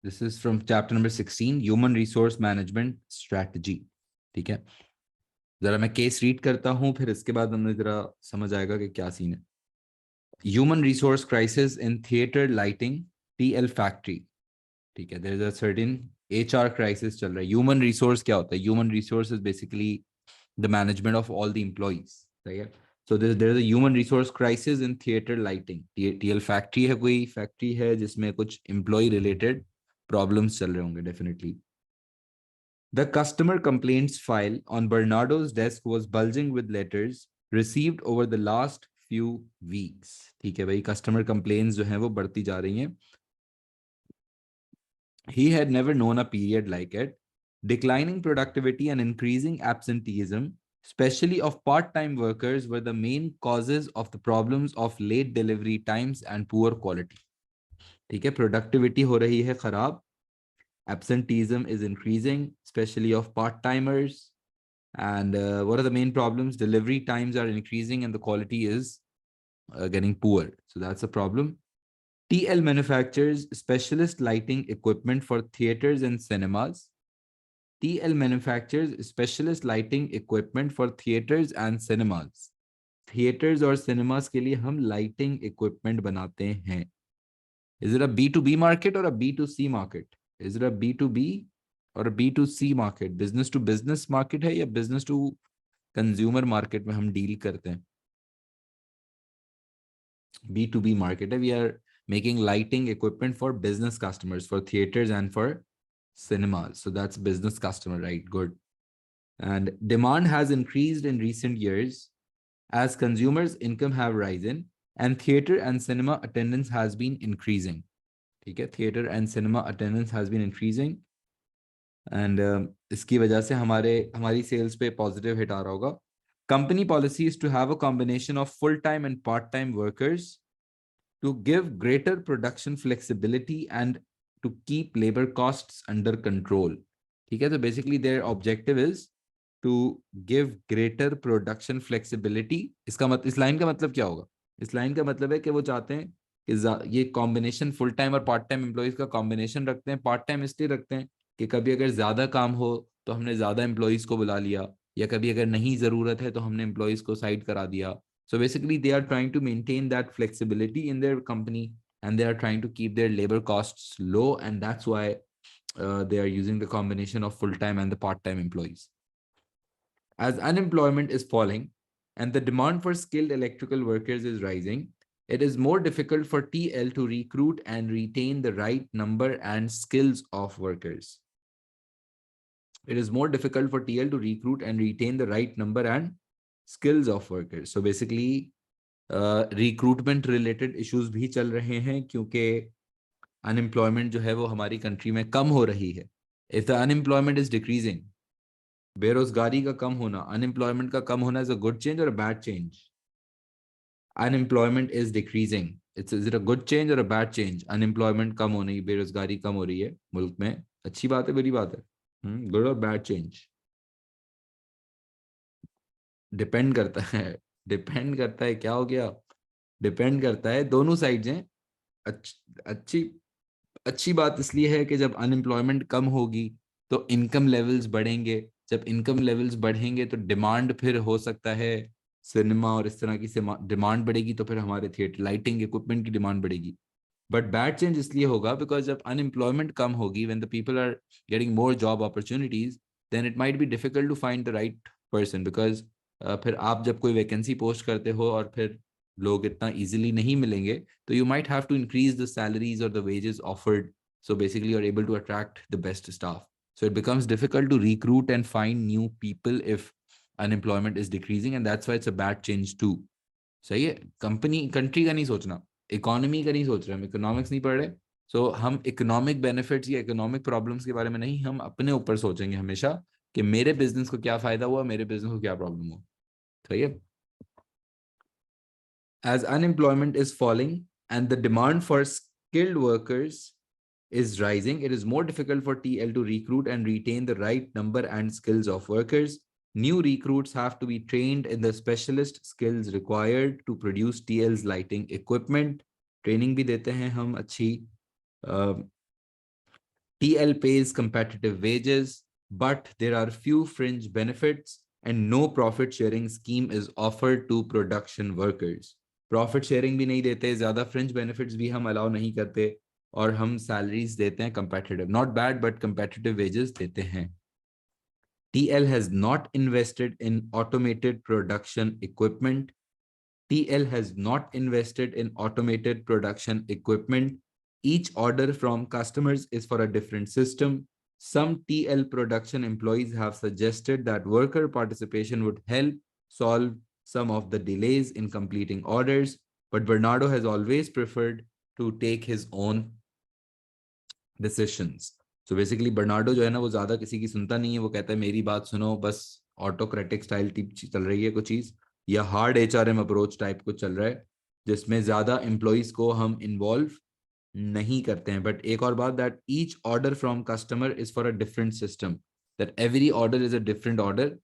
This is from chapter number 16, human resource management strategy. ठीक है, जरा मैं केस रीड करता हूं, फिर इसके बाद हमें जरा समझ आएगा कि क्या सीन है। Human resource crisis in theatre lighting TL factory. ठीक है, there is a certain HR crisis चल रहा है। ह्यूमन रिसोर्स क्या होता है? Human resource is basically the management of all the employees. सही है। So there is a human resource crisis in theatre lighting. TL factory है, कोई फैक्ट्री है जिसमें कुछ एम्प्लॉय रिलेटेड प्रॉब्लम्स चल रहे होंगे definitely. The customer complaints file on Bernardo's desk was bulging with letters received over the last few weeks. ठीक है भाई, customer complaints जो हैं वो बढ़ती जा रही हैं। He had never known a period like it. Declining productivity and increasing absenteeism, especially of part-time workers, were the main causes of the problems of late delivery times and poor quality. ठीक है, productivity हो रही है खराब, absenteeism is increasing, especially of part-timers. And what are the main problems? Delivery times are increasing and the quality is getting poor. So that's a problem. TL manufactures specialist lighting equipment for theaters and cinemas. TL manufactures specialist lighting equipment for theaters and cinemas. Theaters और cinemas के लिए हम lighting equipment बनाते हैं. Is it a B2B market or a B2C market? Is it a B2B or a B2C market? Business to business market है या business to consumer market में हम डील करते हैं? B2B market है. We are making lighting equipment for business customers, for theaters and for cinemas. So that's business customer, right? Good. And demand has increased in recent years as consumers' income have risen and theater and cinema attendance has been increasing. ठीक है, theater and cinema attendance has been increasing. And इसकी वजह से हमारी sales पे positive hit आ रहा होगा. Company policy is to have a combination of full time and part time workers to give greater production flexibility and to keep labor costs under control. ठीक है, तो basically their objective is to give greater production flexibility. इस line का मतलब क्या होगा? इस line का मतलब है कि वो चाहते हैं कि ये कॉम्बिनेशन फुल टाइम और पार्ट टाइम एम्प्लॉयज का कॉम्बिनेशन रखते हैं. पार्ट टाइम इसलिए रखते हैं कि कभी अगर ज्यादा काम हो तो हमने ज्यादा एम्प्लॉयज को बुला लिया, या कभी अगर नहीं जरूरत है तो हमने एम्प्लॉयज को साइड करा दिया. So basically, they are trying to maintain that flexibility in their company, and they are trying to keep their labor costs low, and that's why they are using the combination of full-time and the part-time employees. As unemployment is falling and the demand for skilled electrical workers is rising, it is more difficult for TL to recruit and retain the right number and skills of workers. It is more difficult for TL to recruit and retain the right number and skills of workers. So basically, recruitment related issues भी चल रहे हैं क्योंकि unemployment जो है वो हमारी country में कम हो रही है. If the unemployment is decreasing, बेरोजगारी का कम होना, अनएम्प्लॉयमेंट का कम होना इज अ गुड चेंज और a bad change? Unemployment is decreasing, is it a good change और अ बैड चेंज? अनएम्प्लॉयमेंट कम होनी, बेरोजगारी कम हो रही है मुल्क में, अच्छी बात है बुरी बात है? गुड और बैड चेंज? डिपेंड करता है. डिपेंड करता है क्या हो गया? डिपेंड करता है, दोनों साइड्स हैं. अच्छी अच्छी बात इसलिए है कि जब अनएम्प्लॉयमेंट कम होगी तो इनकम लेवल्स बढ़ेंगे. जब इनकम लेवल्स बढ़ेंगे तो डिमांड फिर हो सकता है सिनेमा और इस तरह की डिमांड बढ़ेगी, तो फिर हमारे थिएटर लाइटिंग इक्विपमेंट की डिमांड बढ़ेगी. बट बैड चेंज इसलिए होगा बिकॉज जब अनएम्प्लॉयमेंट कम होगी, when the people are getting more job opportunities, then it might be difficult to find the right person. Because फिर आप जब कोई वैकेंसी पोस्ट करते हो और फिर लोग इतना इजीली नहीं मिलेंगे, तो you might have to increase the salaries और the wages offered. So basically, you're able to attract the best staff. So it becomes difficult to recruit and find new people if unemployment is decreasing, and that's why it's a bad change too. सही है, country का नहीं सोचना, economy का नहीं सोच रहे, हम इकोनॉमिक्स नहीं पढ़ रहे. सो हम इकोनॉमिक बेनिफिट्स या इकोनॉमिक प्रॉब्लम्स के बारे में नहीं, हम अपने ऊपर सोचेंगे हमेशा कि मेरे बिजनेस को क्या फायदा हुआ, मेरे बिजनेस को क्या प्रॉब्लम हुआ. सही है. As unemployment is falling and the demand for skilled workers is rising, it is more difficult for TL to recruit and retain the right number and skills of workers. New recruits have to be trained in the specialist skills required to produce TL's lighting equipment. Training भी देते हैं हम अच्छी, TL pays competitive wages, but there are few fringe benefits and no profit sharing scheme is offered to production workers. Profit sharing भी नहीं देते, ज़्यादा fringe benefits भी हम allow नहीं करते और हम salaries देते हैं competitive. Not bad, but competitive wages देते हैं. TL has not invested in automated production equipment. TL has not invested in automated production equipment. Each order from customers is for a different system. Some TL production employees have suggested that worker participation would help solve some of the delays in completing orders, but Bernardo has always preferred to take his own decisions. So basically Bernardo जो है ना वो ज्यादा किसी की सुनता नहीं है, वो कहता है मेरी बात सुनो, बस ऑटोक्रेटिक स्टाइल टाइप चल रही है कुछ चीज, या हार्ड एचआरएम अप्रोच टाइप कुछ चल रहा है जिसमें ज्यादा एम्प्लॉइज को हम इन्वॉल्व नहीं करते हैं. बट एक और बात, that each order from customer is for a different system, that every order is a different order.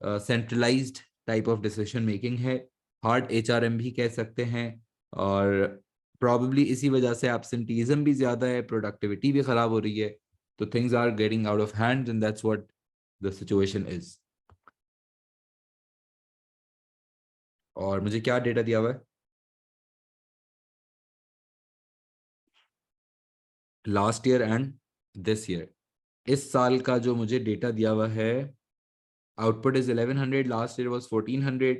Centralised type of decision making है, हार्ड एचआरएम भी कह सकते हैं. और प्रॉब्ली इसी वजह से एब्सेंटीजम भी ज्यादा है, प्रोडक्टिविटी भी खराब हो रही है, तो things are getting out of hand and that's what the situation is. और मुझे क्या डेटा दिया हुआ है last year and this year. इस साल का जो मुझे डेटा दिया हुआ है, output is 1100, last year was 1400.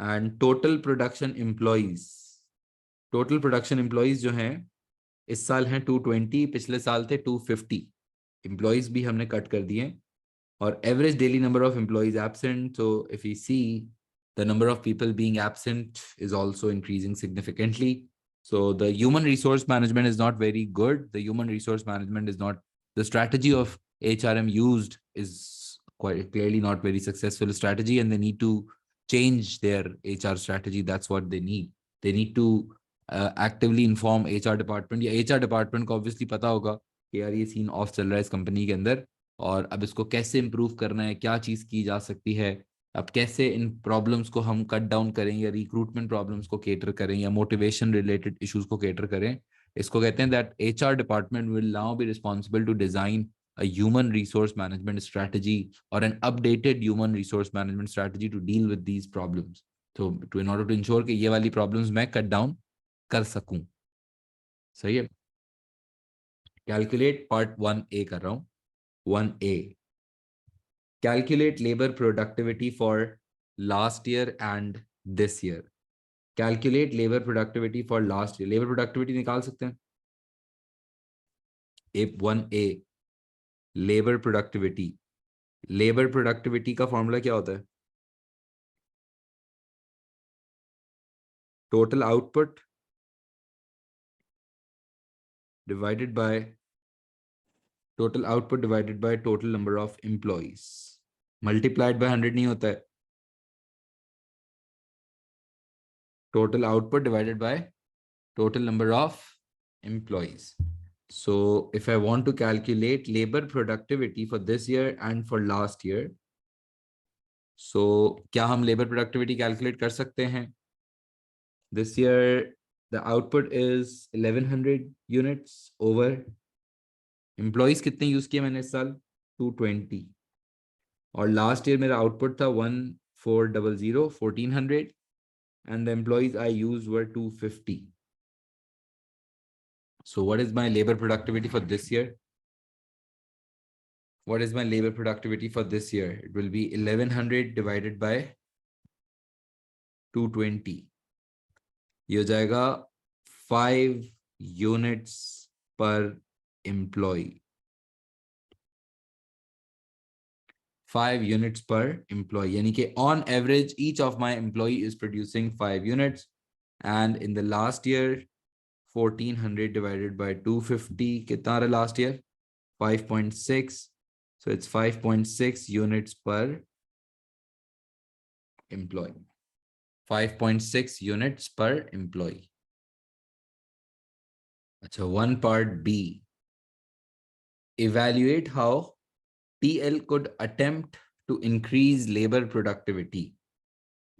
And total production employees जो हैं इस साल हैं 220, पिछले साल थे 250. एम्प्लॉइज भी हमने कट कर दिए. और average daily number of employees absent, so if we see, the number of people being absent is also increasing significantly. So the human resource management is not very good. The human resource management is not, the strategy of HRM used is quite clearly not very successful strategy, and they need to change their HR strategy. That's what they need. They need to actively inform HR department, या HR department को obviously पता होगा कि यार ये scene of चल रहा है इस कंपनी के अंदर, और अब इसको कैसे इम्प्रूव करना है, क्या चीज की जा सकती है, अब कैसे इन प्रॉब्लम्स को हम कट डाउन करें, या रिक्रूटमेंट प्रॉब्लम्स को केटर करें, या मोटिवेशन रिलेटेड इश्यूज को केटर करें. इसको कहते हैं that HR department will now be responsible to design a human resource management strategy or an updated human resource management strategy to deal with these problems. So in order to ensure कि ये वाली problems मैं cut down कर सकूं. सही है. Calculate part 1A कर रहा हूं. 1A, calculate labor productivity for last year and this year. Calculate labor productivity for last year. labor productivity निकाल सकते हैं. 1A, labor productivity. labor productivity का फॉर्मूला क्या होता है? total output divided by total number of employees multiplied by 100 नहीं होता है. total output divided by total number of employees. So if I want to calculate labor productivity for this year and for last year, so क्या हम labor productivity calculate कर सकते हैं? This year the output is 1100 units over employees कितने use किए मैंने इस साल? 220. और लास्ट ईयर मेरा आउटपुट था 1400 1400 and the employees I used were 250. So what is my labor productivity for this year? What is my labor productivity for this year? It will be 1100 divided by 220. ये हो जाएगा 5 units per employee. 5 units per employee. यानी कि on average, each of my employee is producing 5 units. And in the last year, 1400 divided by 250. कितना रहा last year? 5.6. So it's 5.6 units per employee. 5.6 units per employee. अच्छा, one part B. Evaluate how TL could attempt to increase labor productivity.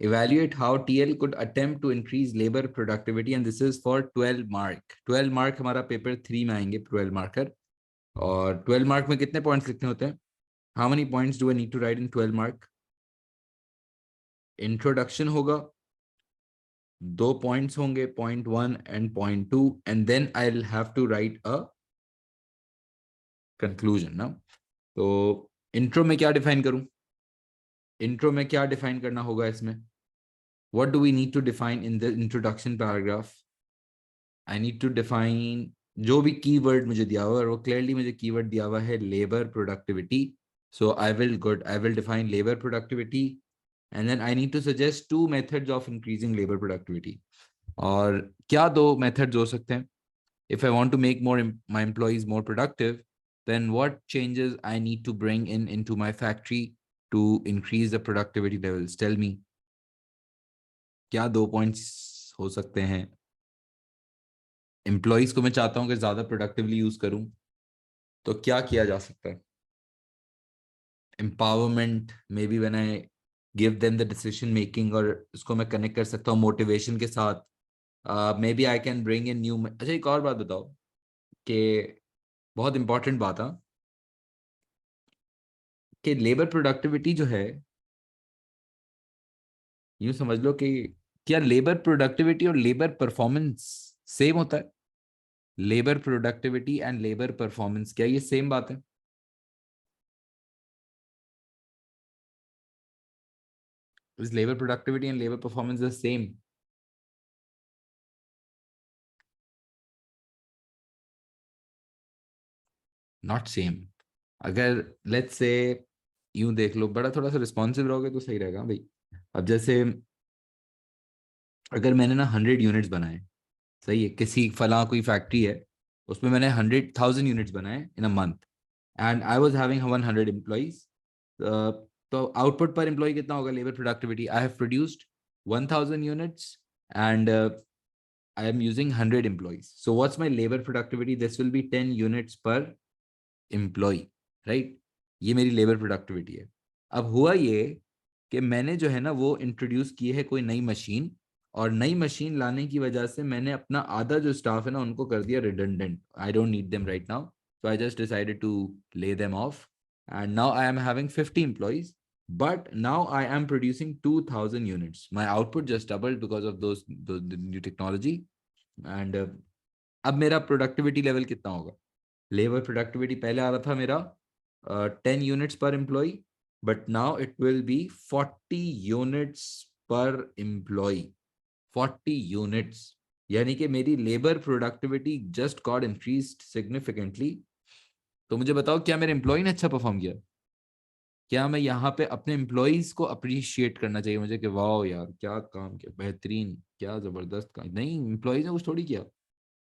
Evaluate how TL could attempt to increase labor productivity, and this is for 12 mark. 12 mark हमारा paper 3 में आएंगे, 12 marker. और 12 mark में कितने points लिखने होते हैं? How many points do I need to write in 12 mark? Introduction होगा, 2 points होंगे, point 1 and point 2, and then I'll have to write a conclusion ना. तो intro में क्या define करूं? Intro में क्या define करना होगा इसमें? What do we need to define in the introduction paragraph? I need to define जो भी कीवर्ड मुझे दिया हुआ है, वो क्लियरली मुझे कीवर्ड दिया हुआ है labour productivity. So I will define labor productivity, and then I need to suggest 2 methods of increasing labor productivity. और क्या 2 methods हो सकते हैं? If I want to make my employees more productive, then what changes I need to bring into my factory to increase the productivity levels? Tell me. क्या 2 points हो सकते हैं? Employees को मैं चाहता हूं कि ज्यादा प्रोडक्टिवली यूज करूं, तो क्या किया जा सकता है? Empowerment, may be when I give them the decision making, और इसको मैं कनेक्ट कर सकता हूँ मोटिवेशन के साथ. Maybe I can bring in new. अच्छा, एक और बात बताओ कि बहुत इंपॉर्टेंट बात है कि लेबर प्रोडक्टिविटी जो है, यूं समझ लो कि क्या लेबर प्रोडक्टिविटी और लेबर परफॉर्मेंस सेम होता है? Labour productivity and labour performance, क्या ये सेम बात है? Is labor productivity and labor performance the same? Not same. अगर लेट्स से यूं देख लो, बड़ा थोड़ा सा रिस्पॉन्सिव रहोगे तो सही रहेगा भाई. अब जैसे अगर मैंने ना 100 यूनिट्स बनाए, सही है, किसी फला कोई फैक्ट्री है, उसमें मैंने 100,000 यूनिट्स बनाए in a month, and I was having 100 employees. तो आउटपुट पर एम्प्लॉय कितना होगा? Labour productivity, I have produced 1,000 units and I am using 100 employees. So what's my labour productivity? This will be 10 units per employee, right? ये मेरी labour productivity है. अब हुआ ये कि मैंने जो है ना वो इंट्रोड्यूस की है कोई नई मशीन, और नई मशीन लाने की वजह से मैंने अपना आधा जो स्टाफ है ना उनको कर दिया redundant. I don't need them right now, so I just decided to lay them off, and now I am having 50 employees, but now I am producing 2,000 units. My output just doubled because of the new technology. And अब मेरा productivity level कितना होगा? Labour productivity पहले आ रहा था मेरा 10 units per employ, but now it will be 40 units per employ. 40 units, यानी कि मेरी labour productivity just got increased significantly. तो मुझे बताओ, क्या मेरे एम्प्लॉय ने अच्छा परफॉर्म किया? क्या मैं यहाँ पे अपने एम्प्लॉयज को अप्रिशिएट करना चाहिए मुझे कि वाह यार क्या काम किया, बेहतरीन, क्या जबरदस्त काम? नहीं, एम्प्लॉयज ने कुछ थोड़ी किया.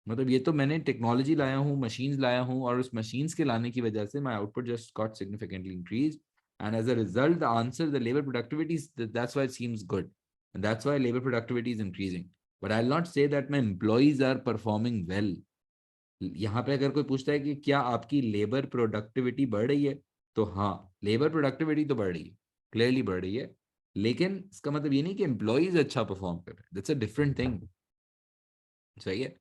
मतलब ये तो मैंने टेक्नोलॉजी लाया हूँ, मशीन्स लाया हूँ, और उस मशीन्स के लाने की वजह से my output just got significantly increase, and as a result the answer, the labour productivity, that's why it seems good, and that's why labour productivity is increasing. But I will not say that my employees are performing well. यहाँ पे अगर कोई पूछता है कि क्या आपकी labour productivity बढ़ रही है, तो हाँ, लेबर प्रोडक्टिविटी तो बढ़ रही है, क्लियरली बढ़ रही है, लेकिन इसका मतलब ये नहीं कि एम्प्लॉयज अच्छा परफॉर्म कर रहे हैं. That's a different thing. सही है.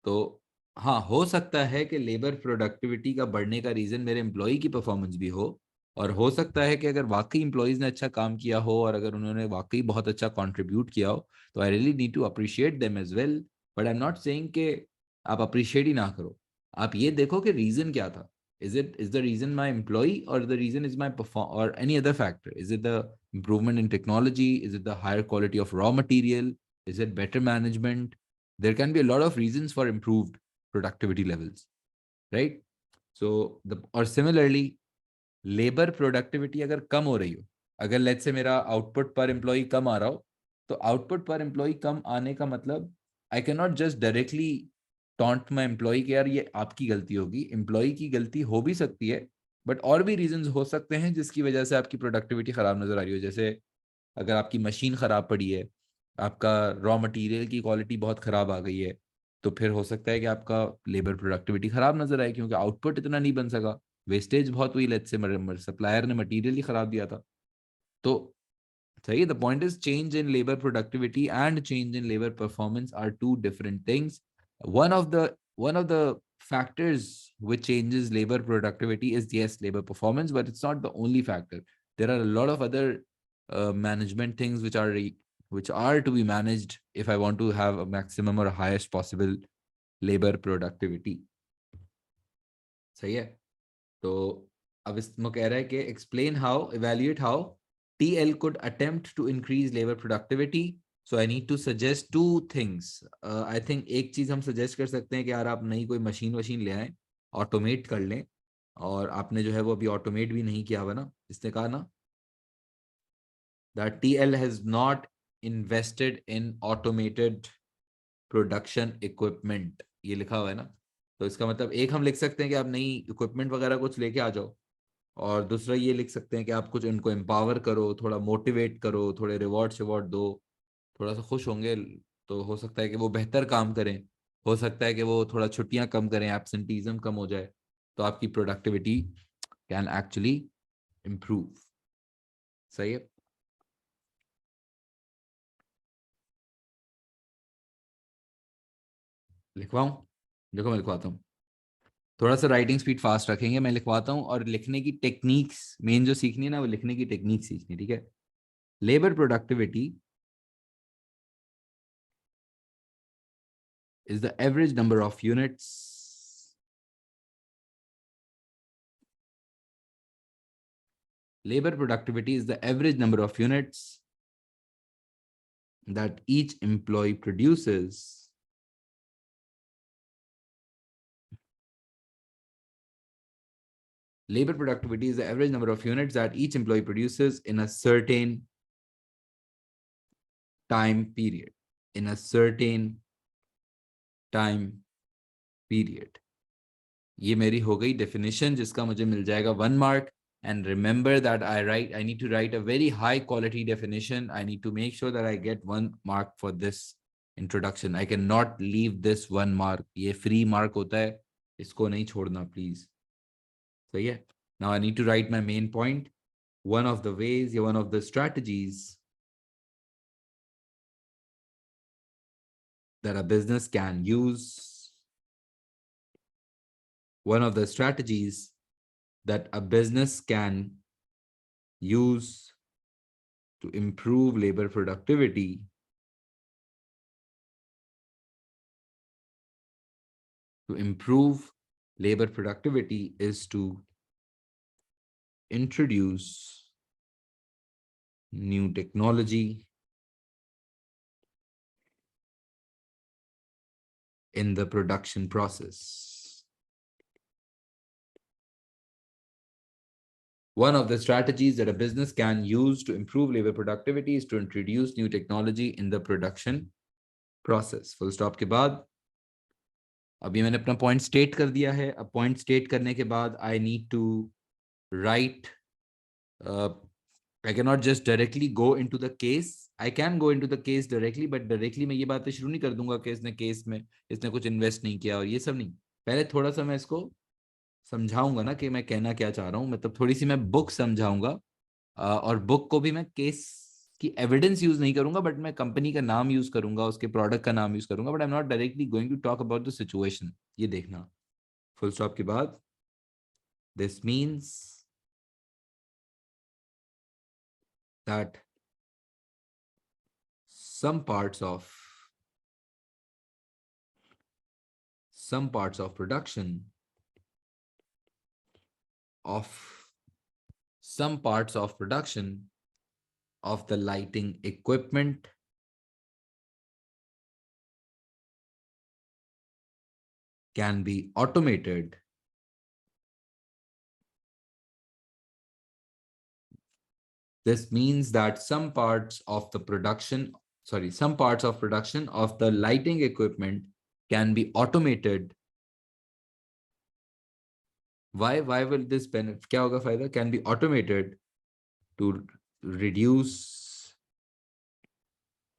तो हाँ, हो सकता है कि लेबर प्रोडक्टिविटी का बढ़ने का रीजन मेरे एम्प्लॉय की परफॉर्मेंस भी हो, और हो सकता है कि अगर वाकई एम्प्लॉयज ने अच्छा काम किया हो और अगर उन्होंने वाकई बहुत अच्छा कंट्रीब्यूट किया हो, तो I really need to appreciate them as well. But I am not saying कि आप अप्रिशिएट ही ना करो. आप ये देखो कि रीजन क्या था. Is the reason my employee, और the reason is my perform, और any other factor? Is it the improvement in technology? Is it the higher quality of raw material? Is it better management? There can be a lot of reasons for improved productivity levels, right? So or similarly, labour productivity अगर कम हो रही हो, अगर let's say मेरा output per employ कम आ रहा हो, तो output per employ कम आने का मतलब, I can not just directly taunt my employ कि यार ये आपकी गलती होगी. एम्प्लॉय की गलती हो भी सकती है, बट और भी रीजंस हो सकते हैं जिसकी वजह से आपकी प्रोडक्टिविटी खराब नजर आ रही हो. जैसे अगर आपकी मशीन खराब पड़ी है, आपका रॉ मटेरियल की क्वालिटी बहुत खराब आ गई है, तो फिर हो सकता है कि आपका लेबर प्रोडक्टिविटी खराब नजर आए, क्योंकि आउटपुट इतना नहीं बन सका, वेस्टेज बहुत हुई. लेट्स से सप्लायर ने मटेरियल ही खराब दिया था. तो So the point is change in labor productivity and change in labor performance are two different things. One of the factors which changes labor productivity is, yes, labor performance, but it's not the only factor. There are a lot of other management things which are to be managed if I want to have a maximum or highest possible labor productivity. सही है. तो अब इसमें कह रहा है कि explain how, evaluate how TL could attempt to increase labor productivity. So I need to suggest two things. I think एक चीज हम suggest कर सकते हैं कि यार आप नई कोई मशीन ले आए, ऑटोमेट कर लें. और आपने जो है वो अभी ऑटोमेट भी नहीं किया हुआ ना, इसने कहा ना that TL has not invested in automated production equipment. ये लिखा हुआ है ना. तो इसका मतलब एक हम लिख सकते हैं कि आप नई इक्विपमेंट वगैरह कुछ लेके आ जाओ, और दूसरा ये लिख सकते हैं कि आप कुछ उनको एम्पावर करो, थोड़ा मोटिवेट करो, थोड़े रिवॉर्ड शिवॉर्ड दो, थोड़ा सा खुश होंगे तो हो सकता है कि वो बेहतर काम करें, हो सकता है कि वो थोड़ा छुट्टियां कम करें, एब्सेंटीज्म कम हो जाए, तो आपकी प्रोडक्टिविटी कैन एक्चुअली इम्प्रूव. सही है. लिखवाऊं? देखो मैं लिखवाता हूँ. थोड़ा सा राइटिंग स्पीड फास्ट रखेंगे, मैं लिखवाता हूँ. और लिखने की टेक्निक्स मेन जो सीखनी है ना, वो लिखने की टेक्निक सीखनी. ठीक है. Labour productivity is the average number of units. Labor productivity is the average number of units that each employee produces labor productivity is the average number of units that each employee produces in a certain time period. In a certain time period. ये मेरी हो गई definition, जिसका मुझे मिल जाएगा 1 mark. And remember that I need to write a very high quality definition. I need to make sure that I get 1 mark for this introduction. I cannot leave this 1 mark. ये free mark होता है, इसको नहीं छोड़ना please. So yeah, now I need to write my main point. One of the ways, one of the strategies that a business can use, one of the strategies that a business can use to improve labor productivity is to introduce new technology in the production process. One of the strategies that a business can use to improve labor productivity is to introduce new technology in the production process. Full stop के बाद अभी मैंने अपना point state कर दिया है. अब point state करने के बाद I need to write. I cannot just directly go into the case. I can go into the case directly, but directly मैं ये बातें शुरू नहीं कर दूंगा कि इसने केस में इसने कुछ इन्वेस्ट नहीं किया और ये सब नहीं. पहले थोड़ा सा मैं इसको समझाऊंगा ना कि मैं कहना क्या चाह रहा हूँ. मतलब थोड़ी सी मैं बुक समझाऊंगा, और बुक को भी मैं केस की एविडेंस यूज नहीं करूंगा, बट मैं कंपनी का नाम यूज करूंगा, उसके प्रोडक्ट का नाम यूज करूंगा, but I am not directly going to talk about the situation. ये देखना. फुल स्टॉप के बाद this means that some parts of production of some parts of production of the lighting equipment can be automated This means that some parts of production of the lighting equipment can be automated. Why will this benefit? क्या होगा फायदा? Can be automated to reduce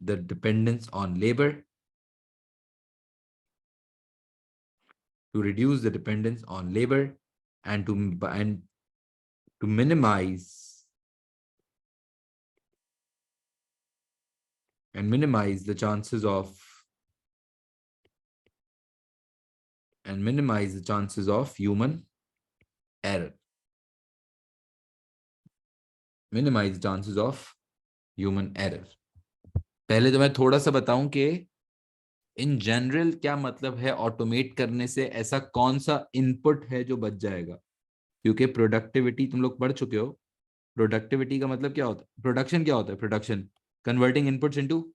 the dependence on labor. And to minimize and minimize the chances of human error. Minimize the chances of human error. पहले तो मैं थोड़ा सा बताऊं कि इन जनरल क्या मतलब है ऑटोमेट करने से, ऐसा कौन सा इनपुट है जो बच जाएगा, क्योंकि प्रोडक्टिविटी तुम लोग पढ़ चुके हो। प्रोडक्टिविटी का मतलब क्या होता है, प्रोडक्शन क्या होता है, production converting inputs into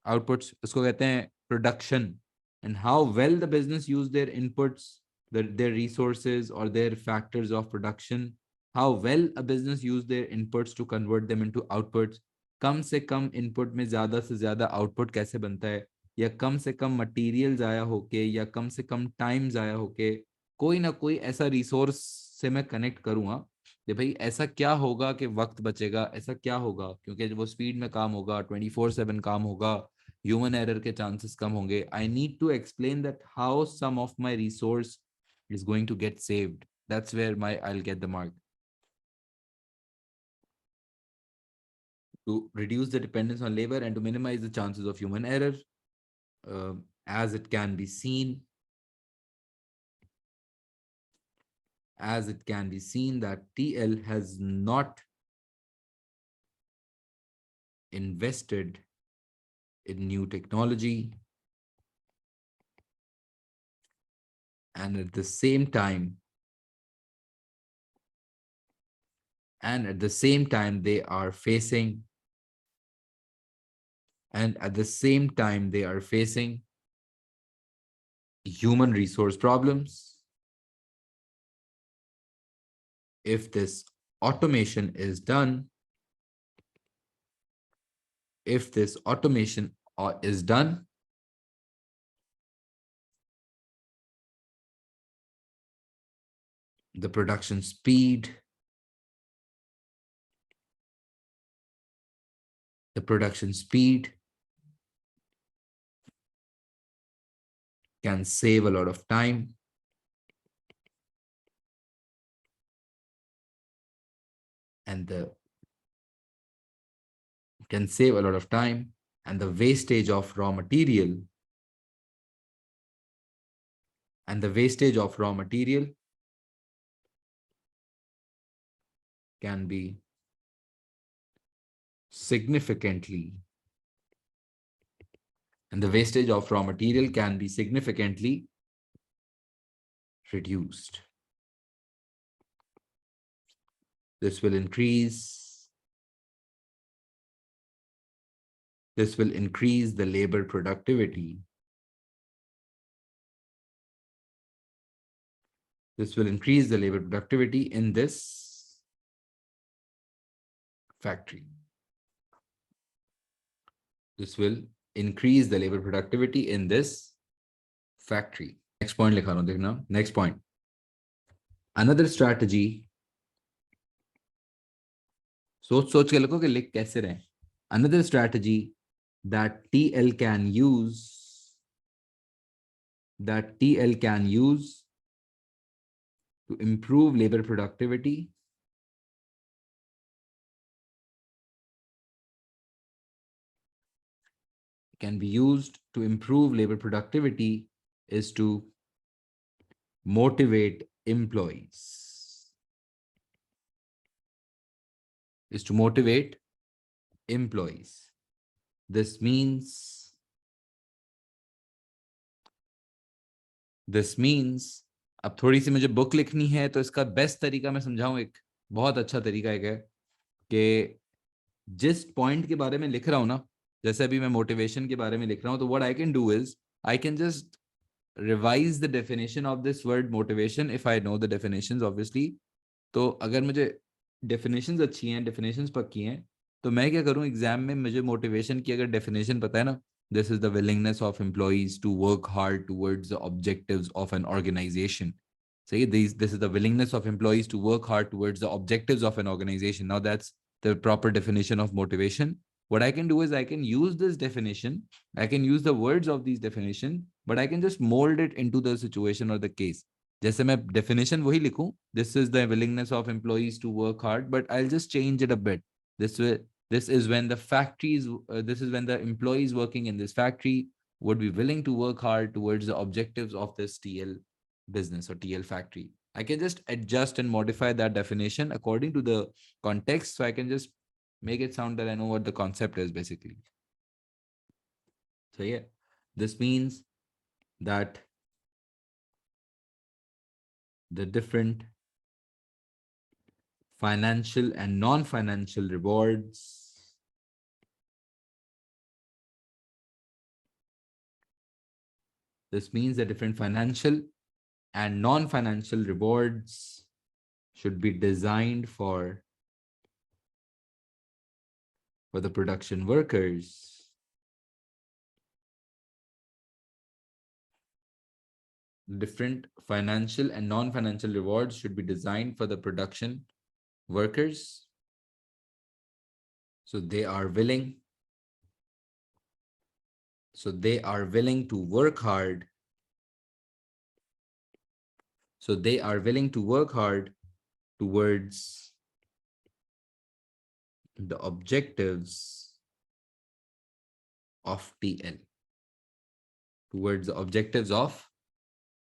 outputs, उसको कहते हैं production. And how well the business use their inputs, their resources or their factors of production, how well a business use their inputs to convert them into outputs, कम से कम input में ज्यादा से ज्यादा output कैसे बनता है, या कम से कम मटेरियल जाया होके या कम से कम टाइम जाया होके कोई ना कोई ऐसा रिसोर्स से मैं कनेक्ट करूंगा कि भाई ऐसा क्या होगा कि वक्त बचेगा, ऐसा क्या होगा क्योंकि वो स्पीड में काम होगा, 24/7 काम होगा, ह्यूमन एरर के चांसेस कम होंगे. I need to explain that how some of my resource is going to get saved. That's where I'll get the mark. To reduce the dependence on labor and to minimize the chances of human error, as it can be seen, that TL has not invested in new technology, and at the same time they are facing human resource problems. If this automation is done, the production speed can save a lot of time, and the wastage of raw material can be significantly reduced. This will increase the labor productivity. In this factory. This will increase the labor productivity in this factory. Next point लिखा रहा हूं देखना. Next point. Another strategy. सोच के लिखो कि लिख कैसे रहे. Another strategy that TL can use to improve labor productivity is to motivate employees. This means अब थोड़ी सी मुझे बुक लिखनी है तो इसका बेस्ट तरीका मैं समझाऊं, एक बहुत अच्छा तरीका एक है कि जिस पॉइंट के बारे में लिख रहा हूं ना, जैसे अभी मैं मोटिवेशन के बारे में लिख रहा हूं, तो what I can do is I can just revise the definition of this word motivation if I know the definitions obviously. तो अगर मुझे डेफिनेशंस अच्छी हैं, डेफिनेशंस पक्की हैं, तो मैं क्या करूं, एग्जाम में मुझे मोटिवेशन की अगर डेफिनेशन पता है ना, this is the willingness of employees to work hard towards the objectives of an organization. Say this is the willingness of employees to work hard towards the objectives of an organization. Now that's the proper definition of motivation. What I can do is I can use this definition, I can use the words of these definition, but I can just mold it into the situation or the case. जैसे मैं definition वही लिखूं, this is the willingness of employees to work hard, but I'll just change it a bit. This way This is when the factories, this is when the employees working in this factory would be willing to work hard towards the objectives of this TL business or TL factory. I can just adjust and modify that definition according to the context. So I can just make it sound that I know what the concept is basically. So yeah, this means that the different financial and non-financial rewards this means that different financial and non-financial rewards should be designed for the production workers. Different financial and non-financial rewards should be designed for the production workers. So they are willing. So they are willing to work hard. So they are willing to work hard towards the objectives of TL. Towards the objectives of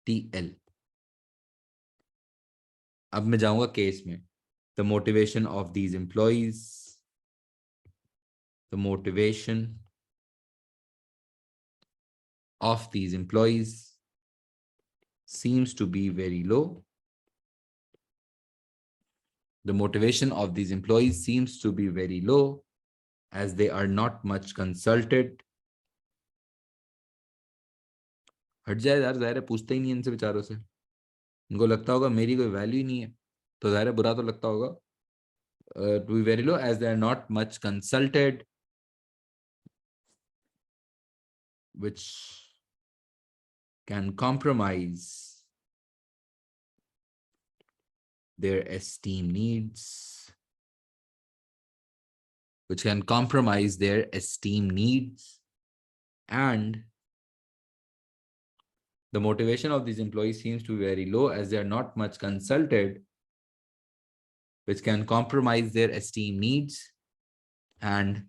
TL. अब मैं जाऊंगा case में. The motivation of these employees. The motivation of these employees seems to be very low. The motivation of these employees seems to be very low as they are not much consulted. हट जाए यार, ज़ाहिर है पूछते ही नहीं इनसे बेचारों से. इनको लगता होगा मेरी कोई वैल्यू ही नहीं है, तो ज़ाहिर है बुरा तो लगता होगा. To be very low as they are not much consulted, which can compromise their esteem needs, which can compromise their esteem needs, and the motivation of these employees seems to be very low as they are not much consulted, which can compromise their esteem needs, and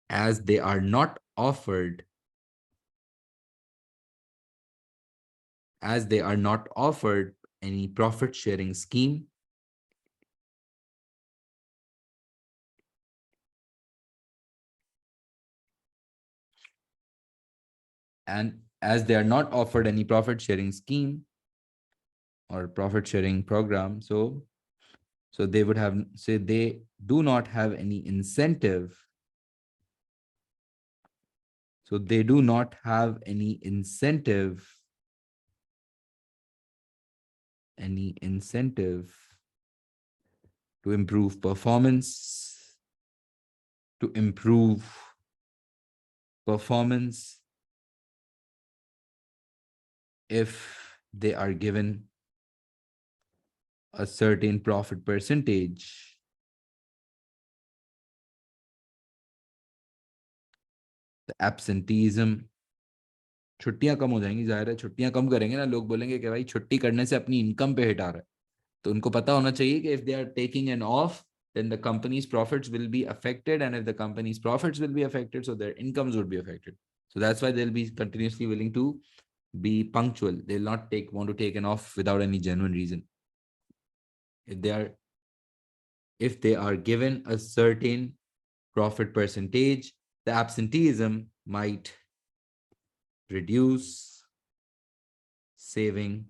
as they are not offered any profit sharing scheme, and as they are not offered any profit sharing scheme or profit sharing program, so they would have, say they do not have any incentive. So they do not have any incentive to improve performance, if they are given a certain profit percentage. The absenteeism, छुट्टियां कम हो जाएंगी, जाहिर है छुट्टियां कम करेंगे ना, लोग बोलेंगे कि भाई छुट्टी करने से अपनी इनकम पे हिट आ रहा है. तो उनको पता होना चाहिए कि if they are taking an off, then the company's profits will be affected, and if the company's profits will be affected, so their incomes would be affected. So that's why they'll be continuously willing to be punctual. They'll not want to take an off without any genuine reason. If they are given a certain profit percentage, the absenteeism might reduce, saving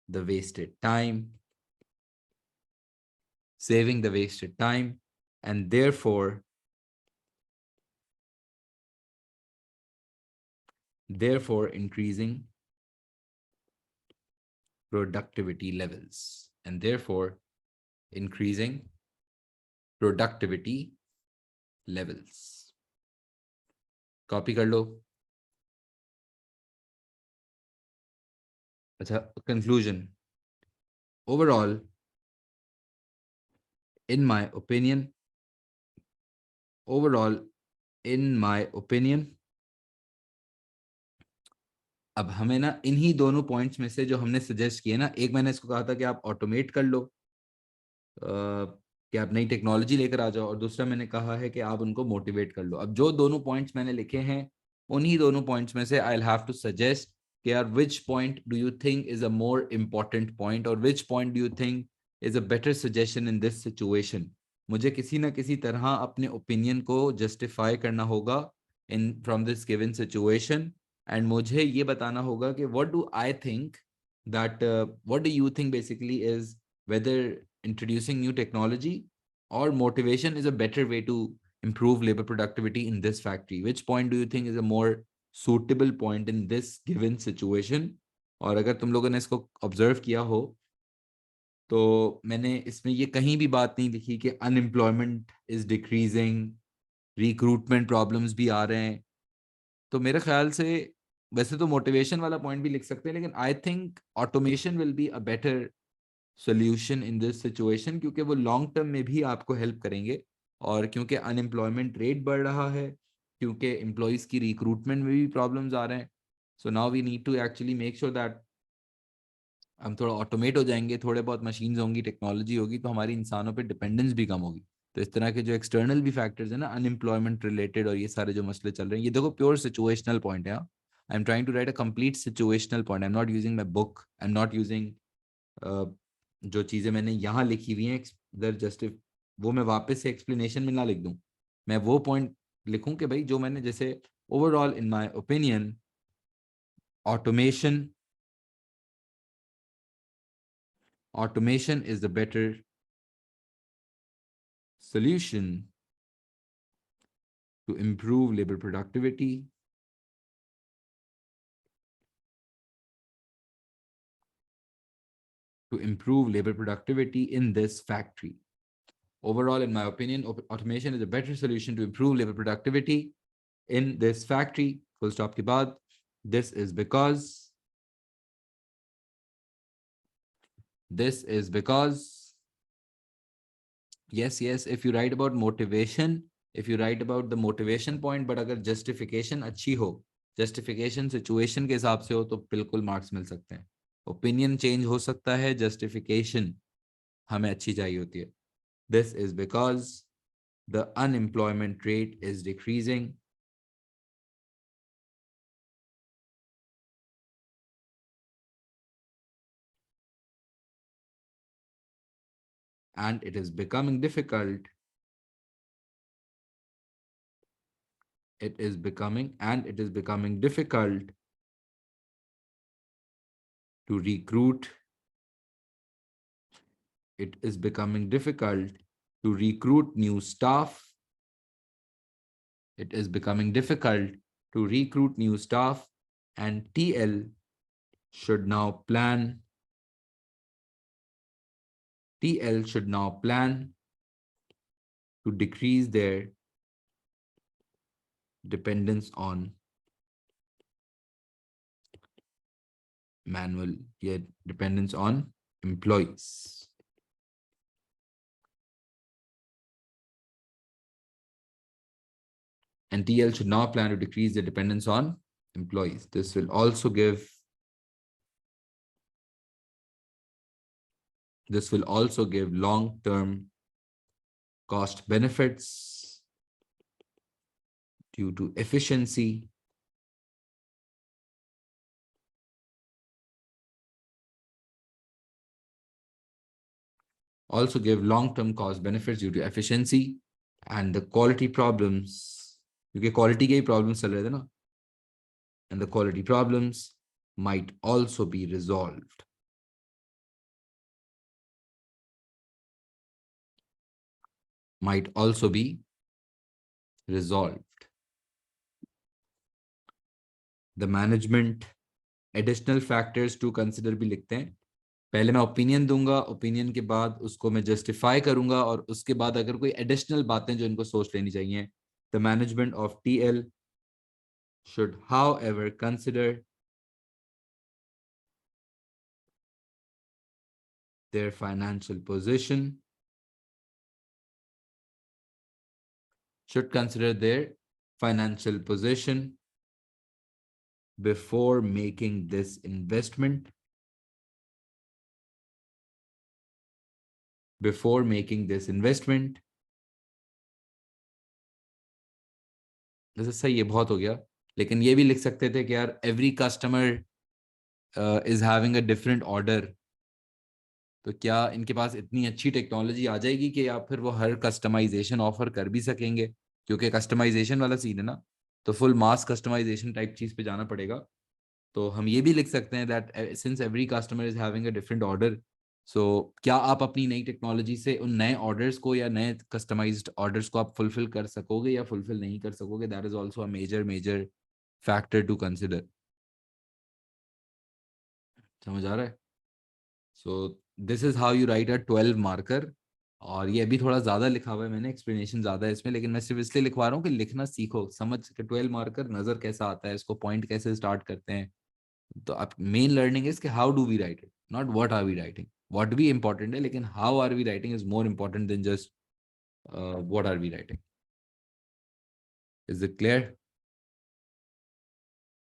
the wasted time, and therefore increasing productivity levels, copy कर लो. अच्छा, conclusion. Overall, in my opinion, अब हमें ना इन्हीं दोनों points में से जो हमने सजेस्ट किए ना, एक मैंने इसको कहा था कि आप ऑटोमेट कर लो, कि आप नई टेक्नोलॉजी लेकर आ जाओ, और दूसरा मैंने कहा है कि आप उनको मोटिवेट कर लो। अब जो दोनों पॉइंट्स मैंने लिखे हैं, उन्हीं दोनों पॉइंट्स में से I will have to suggest कि यार which point do you think is a more important point, और which point do you think is a better suggestion in this situation. मुझे किसी ना किसी तरह अपने ओपिनियन को जस्टिफाई करना होगा in from this given situation, and मुझे ये बताना होगा कि what do I think that what do you think basically is whether introducing new technology or motivation is a better way to improve labor productivity in this factory? Which point do you think is a more suitable point in this given situation? और अगर तुम लोगों ने इसको observe किया हो तो मैंने इसमें ये कहीं भी बात नहीं लिखी कि unemployment is decreasing, recruitment problems भी आ रहे हैं। तो मेरे ख्याल से वैसे तो मोटिवेशन वाला पॉइंट भी लिख सकते हैं, लेकिन I think automation will be a better solution in this situation, क्योंकि वो लॉन्ग टर्म में भी आपको हेल्प करेंगे, और क्योंकि अनएम्प्लॉयमेंट रेट बढ़ रहा है, क्योंकि एम्प्लॉयज की रिक्रूटमेंट में भी प्रॉब्लम्स आ रहे हैं। So now we need to actually make sure that हम थोड़ा ऑटोमेट हो जाएंगे, थोड़े बहुत मशीन्स होंगी, टेक्नोलॉजी होगी, तो हमारी इंसानों पे डिपेंडेंस भी कम होगी। तो इस तरह के जो एक्सटर्नल भी फैक्टर्स है ना, अनएम्प्लॉयमेंट रिलेटेड और ये सारे जो मसले चल रहे हैं, ये देखो प्योर सिचुएशनल पॉइंट है। I am trying to write a complete situational point, I am not using my book, I am not using जो चीज़ें मैंने यहाँ लिखी हुई हैं इधर जस्ट वो मैं वापस से एक्सप्लेनेशन में ना लिख दूँ। मैं वो पॉइंट लिखूं कि भाई जो मैंने जैसे overall in my opinion automation automation is the better solution to improve labor productivity, in this factory. Overall, in my opinion, automation is a better solution to improve labor productivity in this factory. Full stop ke baad. This is because yes, if you write about motivation, if you write about the motivation point, but अगर justification अच्छी हो, justification situation के हिसाब से हो, तो बिल्कुल marks मिल सकते हैं। ओपिनियन चेंज हो सकता है, justification हमें अच्छी चाहिए होती है। This is because the unemployment rate is decreasing, and it is becoming difficult. It is becoming difficult to recruit. It is becoming difficult to recruit new staff. It is becoming difficult to recruit new staff, and TL should now plan. TL should now plan to decrease their dependence on manual, yeah, dependence on employees. And TL should now plan to decrease their dependence on employees. This will also give long-term cost benefits due to efficiency. Also give long-term cost benefits due to efficiency and the quality problems. क्योंकि quality के ही problems चल रहे थे ना, and the quality problems might also be resolved. Might also be resolved. The management additional factors to consider भी लिखते हैं। पहले मैं ओपिनियन दूंगा, ओपिनियन के बाद उसको मैं जस्टिफाई करूंगा, और उसके बाद अगर कोई एडिशनल बातें जो इनको सोच लेनी चाहिए, the management of TL should however consider their financial position, before making this investment. before making this investment. जैसे सही ये बहुत हो गया, लेकिन ये भी लिख सकते थे कि यार every customer is having a different order. तो क्या इनके पास इतनी अच्छी टेक्नोलॉजी आ जाएगी कि या फिर वो हर कस्टमाइजेशन ऑफर कर भी सकेंगे, क्योंकि कस्टमाइजेशन वाला सीन है ना, तो फुल मास कस्टमाइजेशन टाइप चीज पे जाना पड़ेगा। तो हम ये भी लिख सकते हैं that since every customer is having a different order, so क्या आप अपनी नई टेक्नोलॉजी से उन नए ऑर्डर्स को या नए कस्टमाइज्ड ऑर्डर्स को आप फुलफिल कर सकोगे या फुलफिल नहीं कर सकोगे, that is also a major major factor to consider. समझ आ रहा है? So this is how you write a 12 marker. और ये अभी थोड़ा ज्यादा लिखा हुआ है मैंने, एक्सप्लेनेशन ज्यादा है इसमें, लेकिन मैं सिर्फ इसलिए लिखवा रहा हूँ कि लिखना सीखो, समझ के 12 मार्कर नजर कैसा आता है, इसको पॉइंट कैसे स्टार्ट करते हैं। तो अब मेन लर्निंग इज कि how do we write it, not what are we writing. What भी इंपॉर्टेंट है, लेकिन how are we writing is more important than just what are we writing. Is it clear?